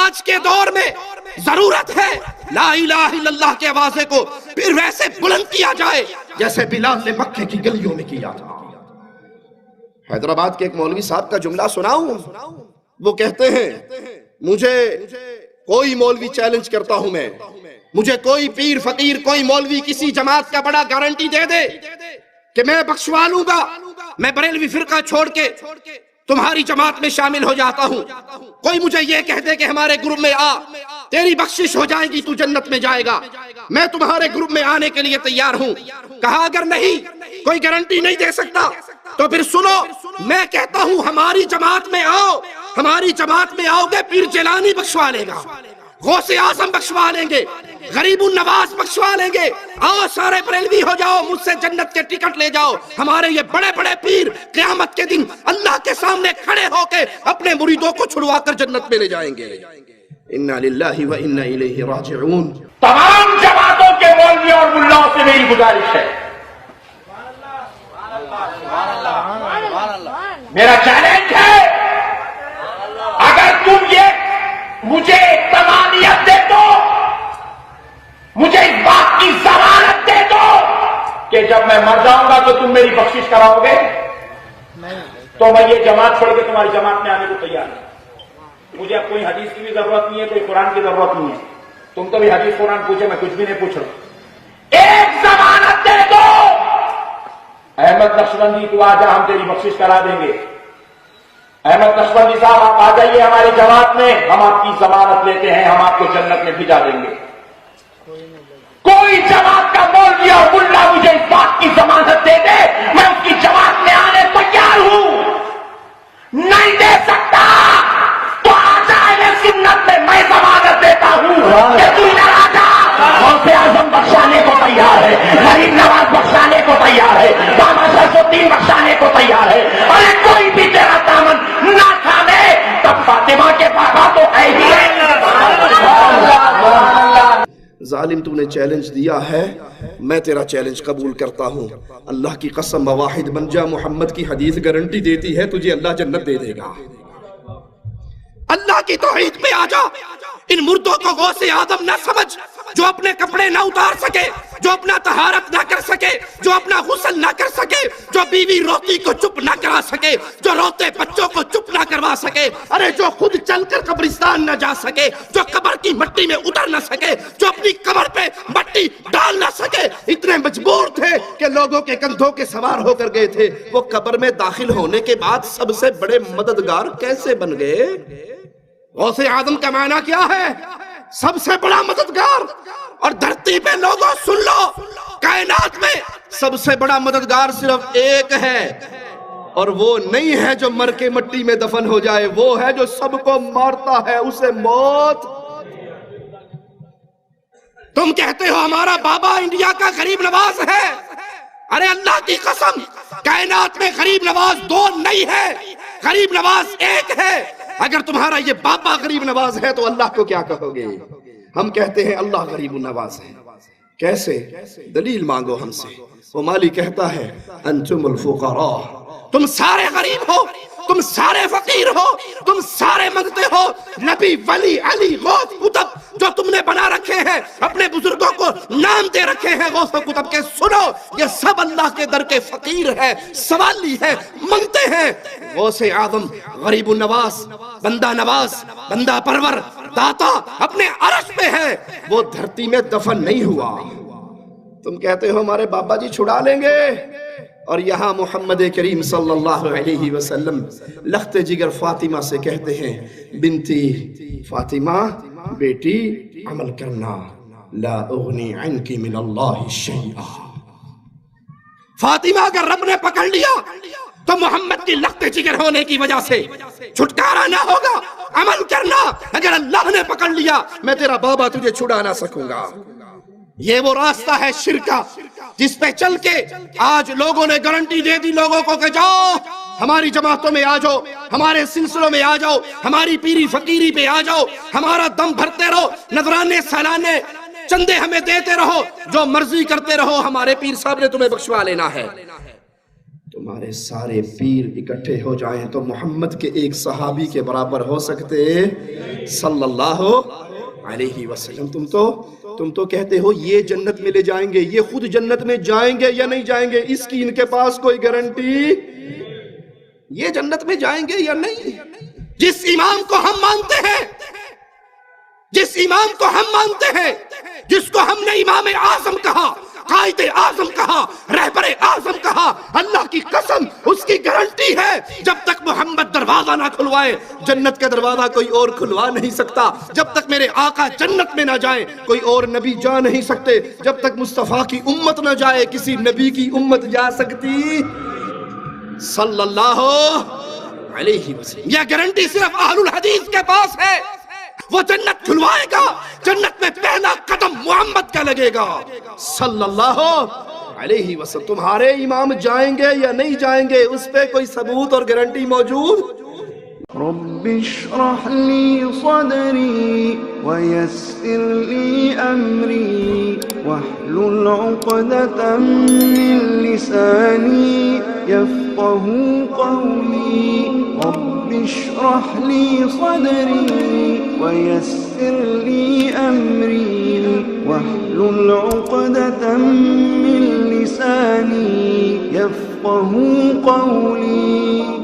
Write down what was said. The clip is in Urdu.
آج کے دور میں ضرورت ہے لا الہ الا اللہ کے آوازے کو پھر ویسے بلند کیا جائے جیسے بلال نے مکے کی گلیوں میں کیا تھا۔ حیدرآباد کے ایک مولوی صاحب کا جملہ سناؤں، وہ کہتے ہیں مجھے کوئی مولوی چیلنج کرتا ہوں میں، مجھے کوئی پیر فقیر کوئی مولوی کسی جماعت کا بڑا گارنٹی دے دے کہ میں بخشوا لوں گا، میں بریلوی فرقہ چھوڑ کے تمہاری جماعت میں شامل ہو جاتا ہوں، کوئی مجھے یہ کہہ دے کہ ہمارے گروپ میں آ تیری بخشش ہو جائے گی تو جنت میں جائے گا، میں تمہارے گروپ میں آنے کے لیے تیار ہوں۔ کہا اگر نہیں کوئی گارنٹی نہیں دے سکتا تو پھر سنو میں کہتا ہوں ہماری جماعت میں آؤ، ہماری جماعت میں آؤ گے پیر جیلانی بخشوا لے گا، غوث اعظم بخشوا لیں گے، غریب النواز بخشوا لیں گے، آؤ سارے بریلوی ہو جاؤ، مجھ سے جنت کے ٹکٹ لے جاؤ۔ ہمارے یہ بڑے بڑے پیر قیامت کے دن اللہ کے سامنے کھڑے ہو کے اپنے مریدوں کو چھڑوا کر جنت میں لے جائیں گے۔ انا للہ و انا الیہ راجعون۔ تمام جماعتوں کے مولویوں اور ملاؤں سے میری گزارش ہے، میرا چیلنج ہے، اگر تم یہ مجھے تمامیت دے دو، مجھے اس بات کی ضمانت دے دو کہ جب میں مر جاؤں گا تو تم میری بخشش کراؤ گے، تو میں یہ جماعت چھوڑ کے تمہاری جماعت میں آنے کو تیار ہوں۔ مجھے اب کوئی حدیث کی بھی ضرورت نہیں ہے، کوئی قرآن کی ضرورت نہیں ہے، تم تو بھی حدیث قرآن پوچھے، میں کچھ بھی نہیں پوچھ رہا۔ ایک ضمانت دے دو، احمد نقشبندی تو آ جا، ہم تیری بخشش کرا دیں گے۔ احمد نقشبندی صاحب آپ آ جائیے ہماری جماعت میں، ہم آپ کی ضمانت لیتے ہیں، ہم آپ کو جنت میں بھجا دیں گے۔ کوئی جماعت کا مولوی اور ملا مجھے اس بات کی ضمانت دے دے میں اس کی جماعت میں آنے تیار ہوں، نہیں دے سکتا تو آ جائے سنت میں ضمانت دیتا ہوں کہ تو ادھر آ جا، غوث اعظم بخشانے کو تیار ہے، غریب نواز بخشانے کو تیار ہے، بابا شمس الدین بخشانے کو تیار ہے، اور کوئی بھی تیرا دامن نہ تھامے تب فاطمہ کے پاپا تو ہے ہی ہے۔ ظالم تو نے چیلنج دیا ہے، میں تیرا چیلنج قبول کرتا ہوں۔ اللہ کی قسم واحد بن جا، محمد کی حدیث گارنٹی دیتی ہے تجھے اللہ جنت دے دے گا۔ اللہ کی توحید پہ آ جا، ان مردوں کو غوث اعظم نہ سمجھ جو اپنے کپڑے نہ اتار سکے، جو اپنا طہارت نہ کر سکے، جو اپنا غسل نہ کر سکے، جو بیوی روتی کو چپ نہ کرا سکے، جو روتے بچوں کو چپ نہ کروا سکے، ارے جو خود چل کر قبرستان نہ جا سکے، جو قبر کی مٹی میں اتر نہ سکے، جو اپنی قبر پہ مٹی ڈال نہ سکے، اتنے مجبور تھے کہ لوگوں کے کندھوں کے سوار ہو کر گئے تھے، وہ قبر میں داخل ہونے کے بعد سب سے بڑے مددگار کیسے بن گئے؟ غوث اعظم کا معنی کیا ہے؟ سب سے بڑا مددگار۔ اور دھرتی پہ لوگوں سن لو، کائنات میں سب سے بڑا مددگار صرف ایک ہے، اور وہ نہیں ہے جو مر کے مٹی میں دفن ہو جائے، وہ ہے جو سب کو مارتا ہے، اسے موت۔ تم کہتے ہو ہمارا بابا انڈیا کا غریب نواز ہے، ارے اللہ کی قسم کائنات میں غریب نواز دو نہیں ہے، غریب نواز ایک ہے۔ اگر تمہارا یہ بابا غریب نواز ہے تو اللہ کو کیا کہو گے؟ ہم کہتے ہیں اللہ غریب النواز ہے۔ کیسے؟ دلیل مانگو ہم سے۔ وہ مالی کہتا ہے انتم الفقراء، تم سارے غریب ہو، تم سارے فقیر ہو، تم سارے منگتے ہو، نبی ولی علی غوث قطب جو تم نے بنا رکھے ہیں، اپنے بزرگوں کو نام دے رکھے ہیں غوث و قطب کے، سنو یہ سب اللہ کے در کے فقیر ہیں، سوالی ہیں، منگتے ہیں۔ غوث اعظم غریب النواز، بندہ نواز، بندہ پرور، داتا اپنے عرش پہ ہے، وہ دھرتی میں دفن نہیں ہوا۔ تم کہتے ہو ہمارے بابا جی چھڑا لیں گے، اور یہاں محمد کریم صلی اللہ علیہ وسلم لخت جگر فاطمہ سے کہتے ہیں بنتی فاطمہ، بیٹی عمل کرنا، لا اغنی عنکی من اللہ شیئا۔ فاطمہ اگر رب نے پکڑ لیا تو محمد کی لخت جگر ہونے کی وجہ سے چھٹکارا نہ ہوگا، عمل کرنا۔ اگر اللہ نے پکڑ لیا میں تیرا بابا تجھے چھڑا نہ سکوں گا۔ یہ وہ راستہ ہے شرک کا جس پہ چل کے آج لوگوں نے گارنٹی دے دی لوگوں کو کہ جاؤ ہماری جماعتوں میں آ جاؤ، ہمارے سلسلوں میں آ جاؤ، ہماری پیری فقیری پہ آ جاؤ، ہمارا دم بھرتے رہو، نذرانے سالانے چندے ہمیں دیتے رہو، جو مرضی کرتے رہو، ہمارے پیر صاحب نے تمہیں بخشوا لینا ہے۔ تمہارے سارے پیر اکٹھے ہو جائیں تو محمد کے ایک صحابی کے برابر ہو سکتے صلی اللہ علیہ وسلم. تم تو کہتے ہو یہ جنت میں لے جائیں گے، یہ خود جنت میں جائیں گے یا نہیں جائیں گے اس کی ان کے پاس کوئی گارنٹی. یہ جنت میں جائیں گے یا نہیں. جس امام کو ہم مانتے ہیں، جس امام کو ہم مانتے ہیں، جس کو ہم نے امام اعظم کہا، قائد اعظم کہا، رہبر اعظم کہا، اللہ کی قسم اس کی گارنٹی ہے جب تک محمد دروازہ نہ کھلوائے جنت کا دروازہ کوئی اور کھلوا نہیں سکتا. جب تک میرے آقا جنت میں نہ جائیں کوئی اور نبی جا نہیں سکتے. جب تک مصطفیٰ کی امت نہ جائے کسی نبی کی امت جا سکتی صلی اللہ علیہ وسلم. یہ گارنٹی صرف اہل الحدیث کے پاس ہے. وہ جنت کھلوائے گا، جنت میں پہلا قدم محمد کا لگے گا صلی اللہ علیہ وسلم. تمہارے امام جائیں گے یا نہیں جائیں گے اس پہ کوئی ثبوت اور گارنٹی موجود؟ رب اشرح لي صدري ويسر لي أمري واحلل عقدة من لساني يفقه قولي. رب اشرح لي صدري ويسر لي أمري واحلل عقدة من لساني يفقه قولي.